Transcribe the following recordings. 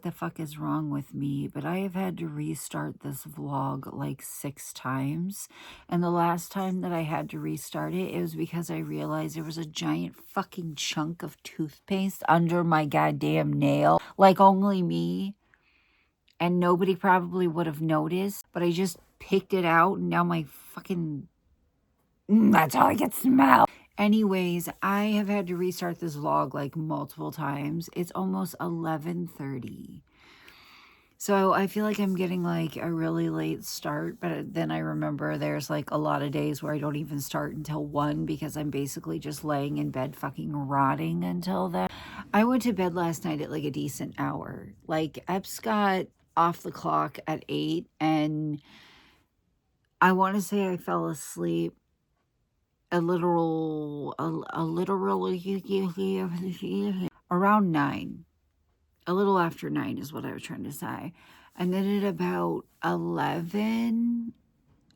what the fuck is wrong with me, but I have had to restart this vlog like 6 times. And the last time that I had to restart it, it was because I realized there was a giant fucking chunk of toothpaste under my goddamn nail. Like only me and nobody probably would have noticed, but I just picked it out and now my fucking... that's how I get smell. Anyways, I have had to restart this vlog like multiple times. It's almost 11:30. So I feel like I'm getting like a really late start, but then I remember there's like a lot of days where I don't even start until 1 because I'm basically just laying in bed fucking rotting until then. I went to bed last night at like a decent hour. Like Epps got off the clock at 8 and I want to say I fell asleep around 9. A little after 9 is what I was trying to say. And then at about 11,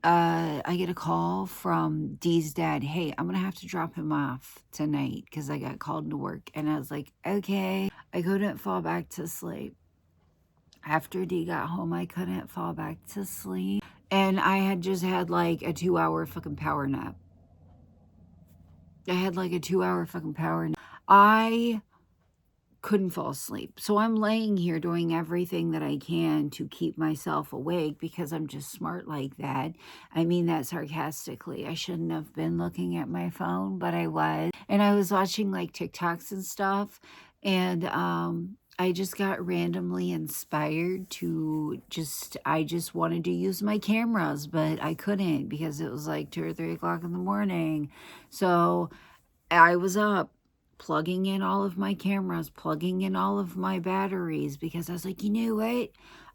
I get a call from Dee's dad. Hey, I'm going to have to drop him off tonight because I got called to work. And I was like, okay. I couldn't fall back to sleep. After Dee got home, I couldn't fall back to sleep. And I had just had like a 2-hour fucking power nap. I had like a 2-hour fucking power nap. I couldn't fall asleep. So I'm laying here doing everything that I can to keep myself awake because I'm just smart like that. I mean that sarcastically. I shouldn't have been looking at my phone, but I was. And I was watching like TikToks and stuff. And I just got randomly inspired to I just wanted to use my cameras, but I couldn't because it was like 2 or 3 o'clock in the morning. So I was up plugging in all of my cameras, plugging in all of my batteries because I was like, you know what?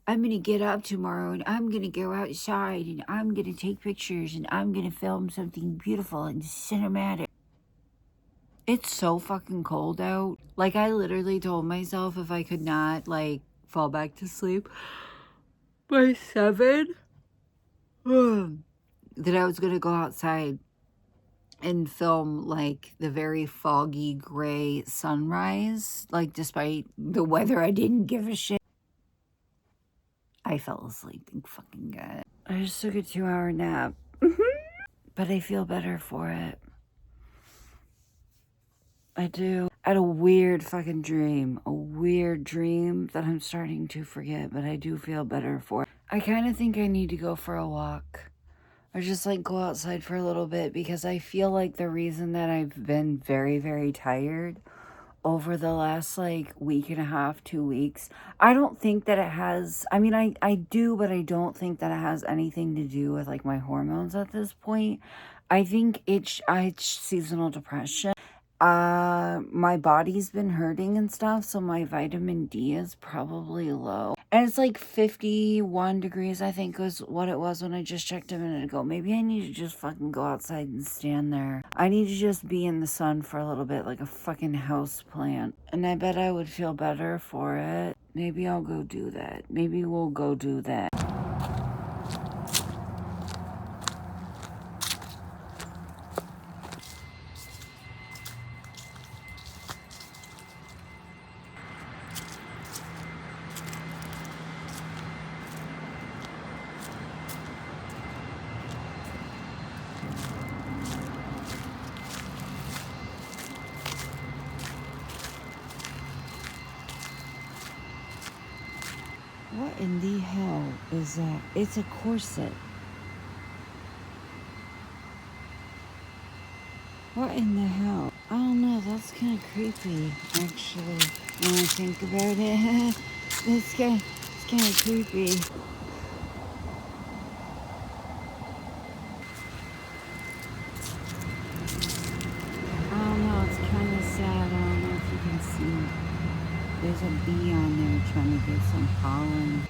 I'm going to get up tomorrow and I'm going to go outside and I'm going to take pictures and I'm going to film something beautiful and cinematic. It's so fucking cold out. Like, I literally told myself if I could not, like, fall back to sleep by 7, that I was going to go outside and film, like, the very foggy, gray sunrise. Like, despite the weather, I didn't give a shit. I fell asleep, thank fucking God. I just took a 2-hour nap. But I feel better for it. I do. I had a weird fucking dream. A weird dream that I'm starting to forget, but I do feel better for it. I kind of think I need to go for a walk. Or just like go outside for a little bit because I feel like the reason that I've been very, very tired over the last like week and a half, 2 weeks, I don't think that it has, I mean, I do, but I don't think that it has anything to do with like my hormones at this point. I think it's seasonal depression. My body's been hurting and stuff, so my vitamin D is probably low. And it's like 51 degrees, I think was what it was when I just checked a minute ago. Maybe I need to just fucking go outside and stand there. I need to just be in the sun for a little bit like a fucking house plant. And I bet I would feel better for it. Maybe I'll go do that. Maybe we'll go do that. What in the hell is that? It's a corset. What in the hell? I don't know, that's kind of creepy, actually, when I think about it. It's kind of creepy. I don't know, it's kind of sad. I don't know if you can see. There's a bee on there trying to get some pollen.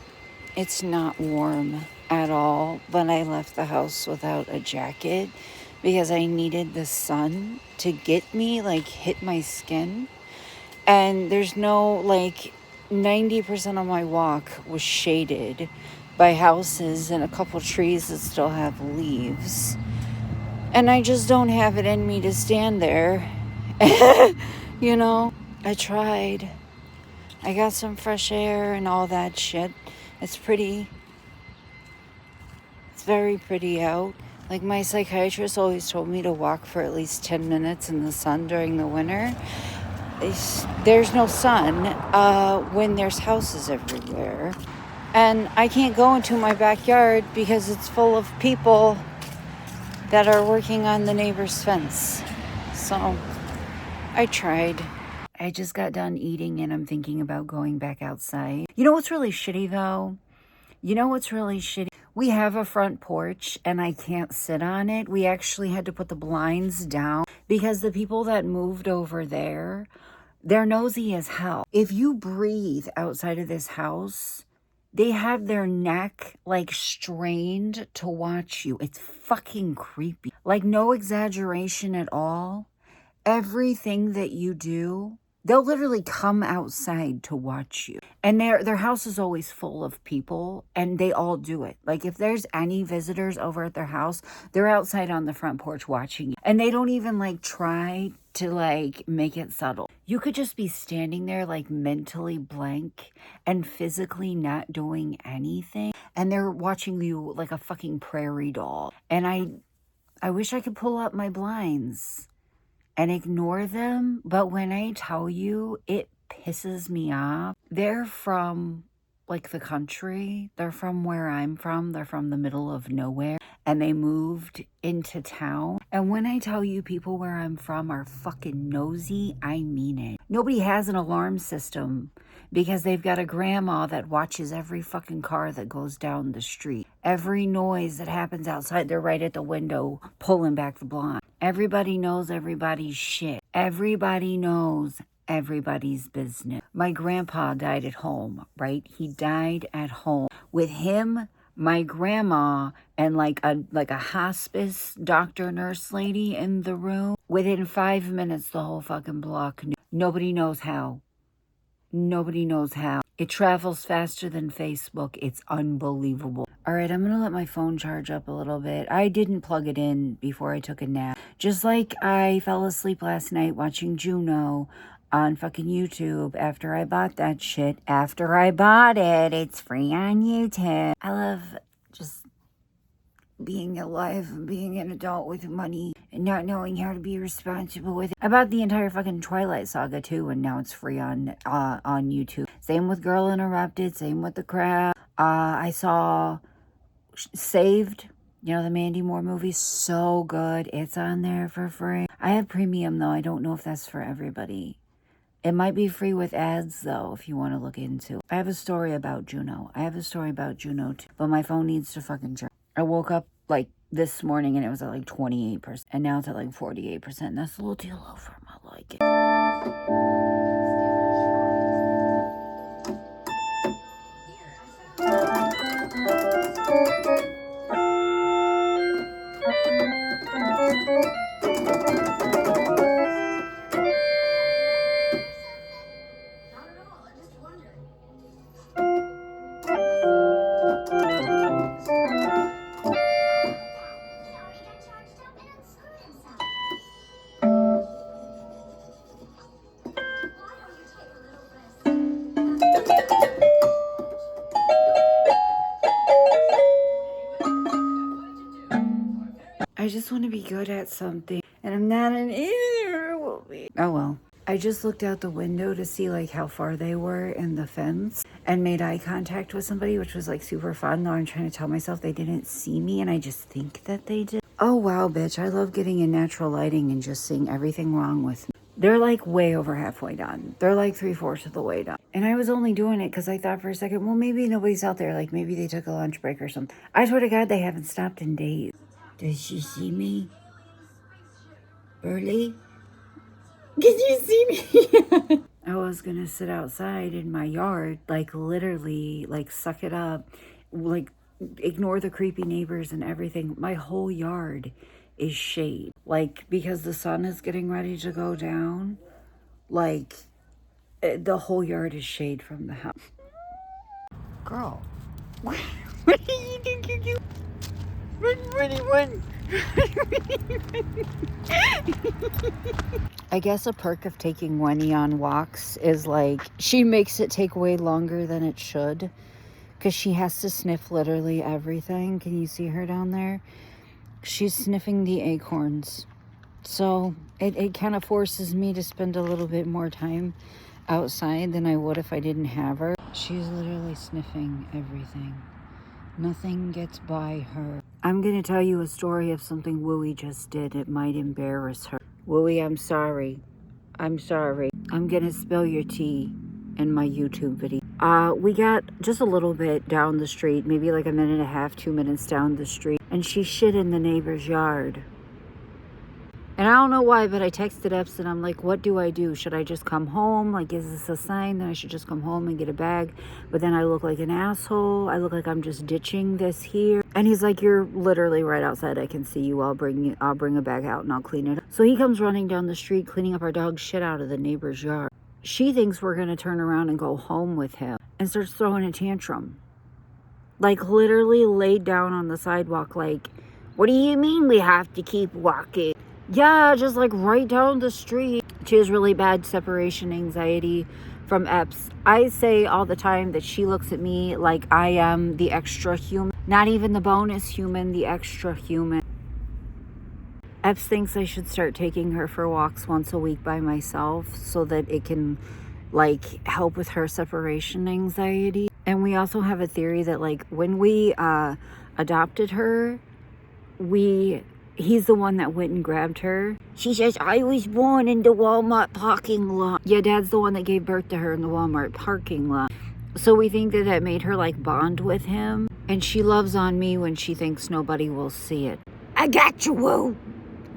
It's not warm at all, but I left the house without a jacket because I needed the sun to get me, like, hit my skin. And there's no, like, 90% of my walk was shaded by houses and a couple trees that still have leaves. And I just don't have it in me to stand there. You know, I tried. I got some fresh air and all that shit. It's pretty. It's very pretty out. Like my psychiatrist always told me to walk for at least 10 minutes in the sun during the winter. There's no sun when there's houses everywhere. And I can't go into my backyard because it's full of people that are working on the neighbor's fence. So I tried. I just got done eating and I'm thinking about going back outside. You know what's really shitty though? We have a front porch and I can't sit on it. We actually had to put the blinds down because the people that moved over there, they're nosy as hell. If you breathe outside of this house, they have their neck like strained to watch you. It's fucking creepy. Like no exaggeration at all. Everything that you do, they'll literally come outside to watch you. And their house is always full of people and they all do it. Like if there's any visitors over at their house, they're outside on the front porch watching you. And they don't even like try to like make it subtle. You could just be standing there like mentally blank and physically not doing anything. And they're watching you like a fucking prairie dog. And I wish I could pull up my blinds and ignore them, but when I tell you, it pisses me off. They're from like the country. They're from where I'm from. They're from the middle of nowhere and they moved into town. And when I tell you people where I'm from are fucking nosy, I mean it. Nobody has an alarm system because they've got a grandma that watches every fucking car that goes down the street. Every noise that happens outside, they're right at the window pulling back the blind. Everybody knows everybody's shit. Everybody knows everybody's business. My grandpa died at home, right? He died at home. With him, my grandma, and like a hospice doctor nurse lady in the room. Within 5 minutes, the whole fucking block knew. Nobody knows how. Nobody knows how. It travels faster than Facebook. It's unbelievable. All right, I'm going to let my phone charge up a little bit. I didn't plug it in before I took a nap. Just like I fell asleep last night watching Juno on fucking YouTube after I bought that shit. After I bought it, it's free on YouTube. I love just being alive and being an adult with money and not knowing how to be responsible with it. I bought the entire fucking Twilight Saga too, and now it's free on YouTube. Same with Girl Interrupted, same with The Crowd. I saw Saved, you know, the Mandy Moore movie, so good. It's on there for free. I have premium though. I don't know if that's for everybody. It might be free with ads, though, if you want to look into it. I have a story about Juno. Too. But my phone needs to fucking charge. I woke up, like, this morning, and it was at, like, 28%. And now it's at, like, 48%. That's a little too low for my liking. I just want to be good at something, and I'm not an either. Will be. Oh well. I just looked out the window to see like how far they were in the fence and made eye contact with somebody, which was like super fun. Though I'm trying to tell myself they didn't see me, and I just think that they did. Oh wow, bitch! I love getting in natural lighting and just seeing everything wrong with me. They're like way over halfway done. They're like 3/4 of the way done. And I was only doing it because I thought for a second, well, maybe nobody's out there. Like maybe they took a lunch break or something. I swear to God, they haven't stopped in days. Does she see me? Burley? Can you see me? I was gonna sit outside in my yard, like literally, like suck it up, like ignore the creepy neighbors and everything. My whole yard is shade. Like, because the sun is getting ready to go down, like, the whole yard is shade from the house. Girl, what do you think you're doing? Run. I guess a perk of taking Winnie on walks is like she makes it take way longer than it should because she has to sniff literally everything. Can you see her down there? She's sniffing the acorns. So it kind of forces me to spend a little bit more time outside than I would if I didn't have her. She's literally sniffing everything. Nothing gets by her. I'm going to tell you a story of something Wooey just did. It might embarrass her. Wooey, I'm sorry. I'm sorry. I'm going to spill your tea in my YouTube video. We got just a little bit down the street, maybe like a minute and a half, 2 minutes down the street, and she shit in the neighbor's yard. And I don't know why, but I texted Epps and I'm like, what do I do? Should I just come home? Like, is this a sign that I should just come home and get a bag? But then I look like an asshole. I look like I'm just ditching this here. And he's like, you're literally right outside. I can see you. I'll bring a bag out and I'll clean it up. So he comes running down the street, cleaning up our dog's shit out of the neighbor's yard. She thinks we're going to turn around and go home with him and starts throwing a tantrum. Like, literally laid down on the sidewalk. Like, what do you mean we have to keep walking? Yeah, just like right down the street. She has really bad separation anxiety from Epps. I say all the time that she looks at me like I am the extra human. Not even the bonus human, the extra human. Epps thinks I should start taking her for walks once a week by myself so that it can like help with her separation anxiety. And we also have a theory that like when we adopted her, he's the one that went and grabbed her. She says, I was born in the Walmart parking lot. Yeah, Dad's the one that gave birth to her in the Walmart parking lot. So we think that that made her like bond with him. And she loves on me when she thinks nobody will see it. I got you, Woo.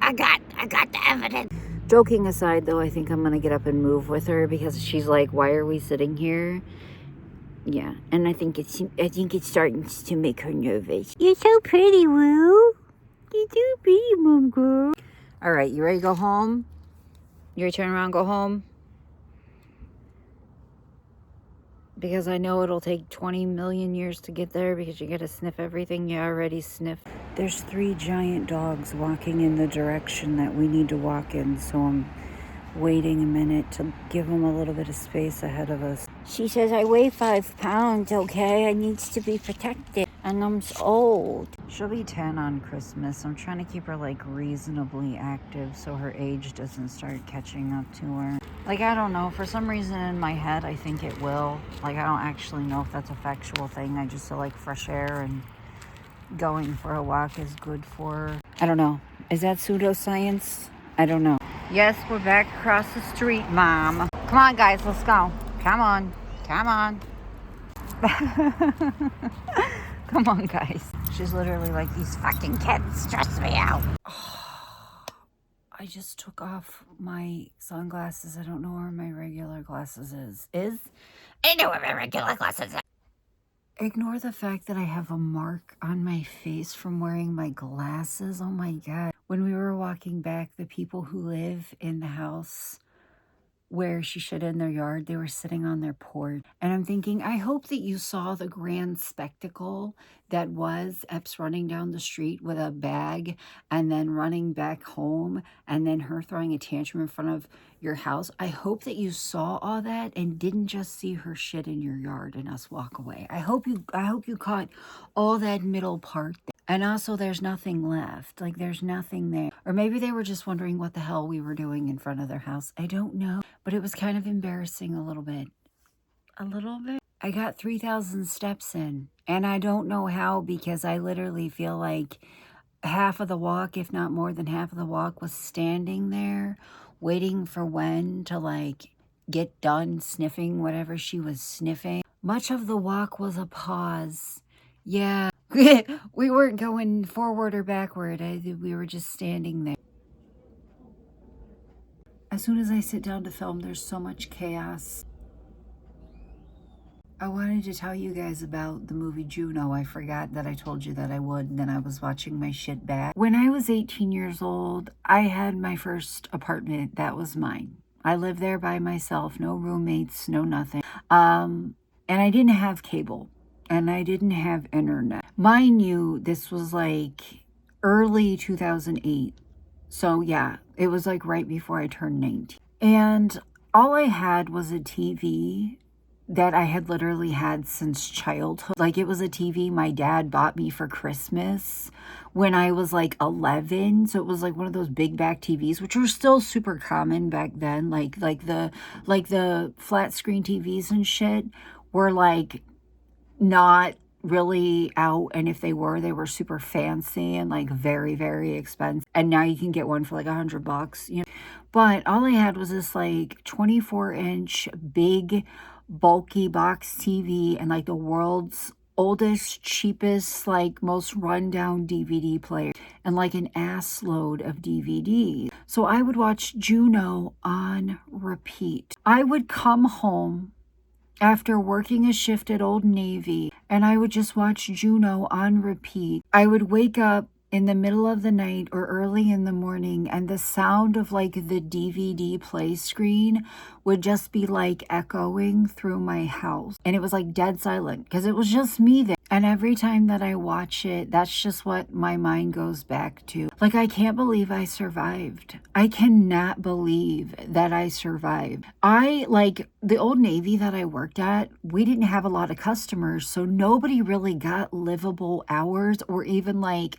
I got the evidence. Joking aside, though, I think I'm going to get up and move with her because she's like, why are we sitting here? Yeah, and I think it's starting to make her nervous. You're so pretty, Woo. You're so pretty, Mom girl. All right, you ready to go home? You ready to turn around and go home? Because I know it'll take 20 million years to get there because you got to sniff everything you already sniffed. There's 3 giant dogs walking in the direction that we need to walk in, so I'm waiting a minute to give them a little bit of space ahead of us. She says, I weigh 5 pounds, okay? I needs to be protected. And I'm old. She'll be 10 on Christmas. I'm trying to keep her like reasonably active so her age doesn't start catching up to her. Like, I don't know. For some reason in my head, I think it will. Like, I don't actually know if that's a factual thing. I just feel like fresh air and going for a walk is good for her. I don't know. Is that pseudoscience? I don't know. Yes, we're back across the street, Mom. Come on, guys. Let's go. Come on. Come on. Come on, guys. She's literally like, these fucking kids stress me out. I just took off my sunglasses. I don't know where my regular glasses is. I know where my regular glasses are. Ignore the fact that I have a mark on my face from wearing my glasses. Oh my God. When we were walking back, the people who live in the house where she shit in their yard, they were sitting on their porch. And I'm thinking, I hope that you saw the grand spectacle that was Epps running down the street with a bag and then running back home and then her throwing a tantrum in front of your house. I hope that you saw all that and didn't just see her shit in your yard and us walk away. I hope you caught all that middle part there. And also there's nothing left. Like there's nothing there. Or maybe they were just wondering what the hell we were doing in front of their house. I don't know. But it was kind of embarrassing a little bit. A little bit. I got 3,000 steps in. And I don't know how because I literally feel like half of the walk, if not more than half of the walk, was standing there waiting for Wen to like get done sniffing whatever she was sniffing. Much of the walk was a pause. Yeah. We weren't going forward or backward. We were just standing there. As soon as I sit down to film, there's so much chaos. I wanted to tell you guys about the movie Juno. I forgot that I told you that I would, and then I was watching my shit back. When I was 18 years old, I had my first apartment. That was mine. I lived there by myself, no roommates, no nothing. And I didn't have cable. And I didn't have internet. Mind you, this was like early 2008. So yeah, It was like right before I turned 19. And all I had was a TV that I had literally had since childhood. Like, it was a TV my dad bought me for Christmas when I was like 11. So it was like one of those big back TVs, which were still super common back then. Like the flat screen TVs and shit were like not really out, and if they were super fancy and like very, very expensive. And now you can get one for like $100, you know. But all I had was this like 24-inch big bulky box TV and like the world's oldest, cheapest, like most rundown DVD player and like an ass load of DVDs. So I would watch Juno on repeat. I would come home after working a shift at Old Navy, and I would just watch Juno on repeat. I would wake up in the middle of the night or early in the morning, and the sound of like the DVD play screen would just be like echoing through my house. And it was like dead silent because it was just me there. And every time that I watch it, that's just what my mind goes back to. Like, I can't believe I survived. I cannot believe that I survived. Like, the Old Navy that I worked at, we didn't have a lot of customers, so nobody really got livable hours or even like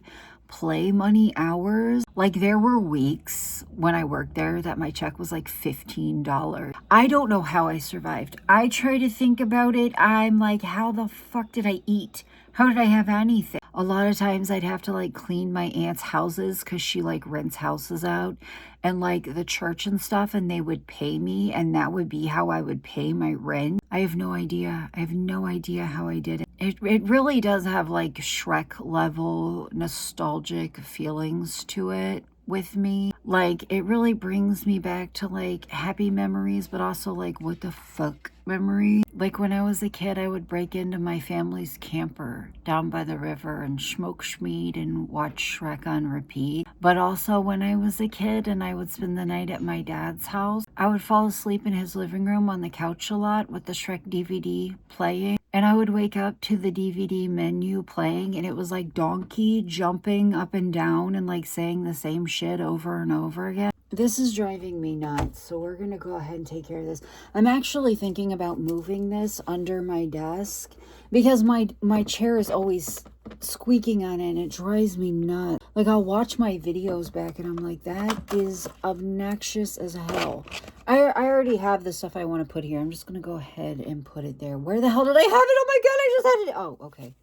play money hours. Like, there were weeks when I worked there that my check was like $15. I don't know how I survived. I try to think about it. I'm like, how the fuck did I eat? How did I have anything? A lot of times I'd have to like clean my aunt's houses because she like rents houses out, and like the church and stuff, and they would pay me, and that would be how I would pay my rent. I have no idea. I have no idea how I did it. It really does have like Shrek level nostalgic feelings to it with me. Like, it really brings me back to like happy memories, but also like what the fuck memory. Like, when I was a kid, I would break into my family's camper down by the river and smoke schmeed and watch Shrek on repeat. But also, when I was a kid and I would spend the night at my dad's house, I would fall asleep in his living room on the couch a lot with the Shrek DVD playing. And I would wake up to the DVD menu playing, and it was like Donkey jumping up and down and like saying the same shit over and over again. This is driving me nuts, so we're going to go ahead and take care of this. I'm actually thinking about moving this under my desk because my chair is always squeaking on it, and it drives me nuts. Like, I'll watch my videos back, and I'm like, that is obnoxious as hell. I already have the stuff I want to put here. I'm just going to go ahead and put it there. Where the hell did I have it? Oh my God, I just had it. Oh, okay.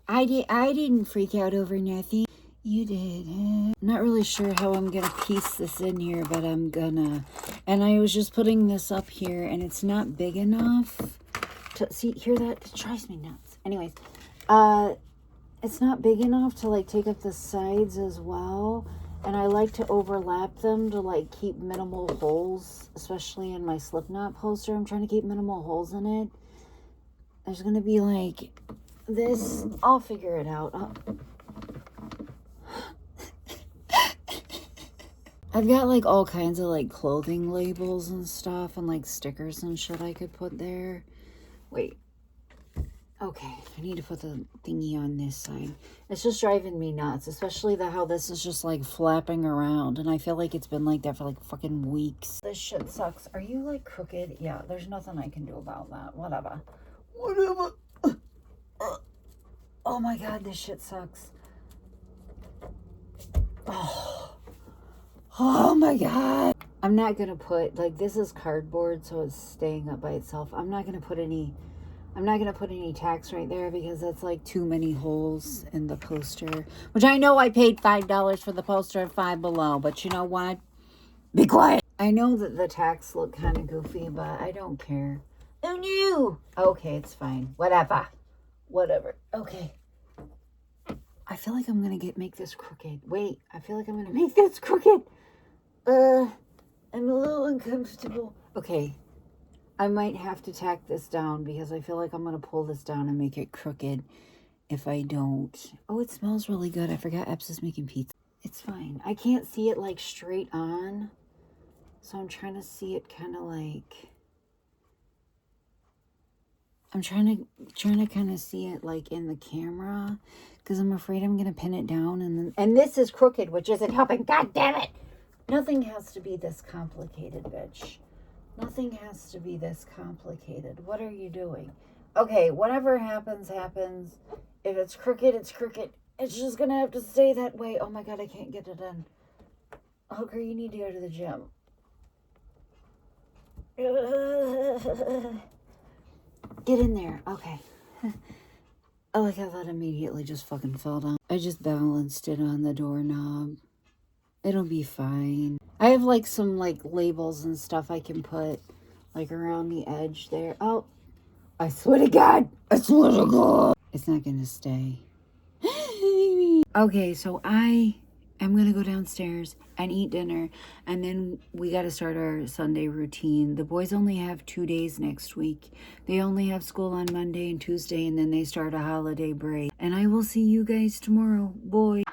I didn't freak out over nothing. You did. I'm not really sure how I'm going to piece this in here, but I'm gonna. And I was just putting this up here, and it's not big enough to see. Hear that? It drives me nuts. Anyways, it's not big enough to like take up the sides as well. And I like to overlap them to like keep minimal holes, especially in my Slipknot poster. I'm trying to keep minimal holes in it. There's going to be like this. I'll figure it out. I've got like all kinds of like clothing labels and stuff and like stickers and shit I could put there. Wait. Okay, I need to put the thingy on this side. It's just driving me nuts, especially how this is just like flapping around, and I feel like it's been like that for like fucking weeks. This shit sucks. Are you like crooked? Yeah, there's nothing I can do about that. Whatever. Oh my God, this shit sucks. Oh my God. I'm not gonna put, like, this is cardboard, so it's staying up by itself. I'm not gonna put any tacks right there because that's like too many holes in the poster. Which I know I paid $5 for the poster and $5 below, but you know what? Be quiet. I know that the tacks look kind of goofy, but I don't care. Oh no! Okay, it's fine. Whatever. Okay. I feel like I'm gonna make this crooked. Wait, I feel like I'm gonna make this crooked. I'm a little uncomfortable. Okay. I might have to tack this down because I feel like I'm going to pull this down and make it crooked if I don't. Oh, it smells really good. I forgot Epps is making pizza. It's fine. I can't see it like straight on. So I'm trying to see it kind of like... I'm trying to kind of see it like in the camera because I'm afraid I'm gonna pin it down and this is crooked, which isn't helping. God damn it! Nothing has to be this complicated, bitch. Nothing has to be this complicated. What are you doing? Okay, whatever happens, happens. If it's crooked, it's crooked. It's just gonna have to stay that way. Oh my god, I can't get it in. Hooker, you need to go to the gym. Get in there. Okay. Oh, like how that immediately just fucking fell down. I just balanced it on the doorknob. It'll be fine. I have like some like labels and stuff I can put like around the edge there. Oh, I swear to God. I swear to God. It's not gonna stay. Okay, so I am gonna go downstairs and eat dinner, and then we gotta start our Sunday routine. The boys only have 2 days next week. They only have school on Monday and Tuesday, and then they start a holiday break. And I will see you guys tomorrow. Boy.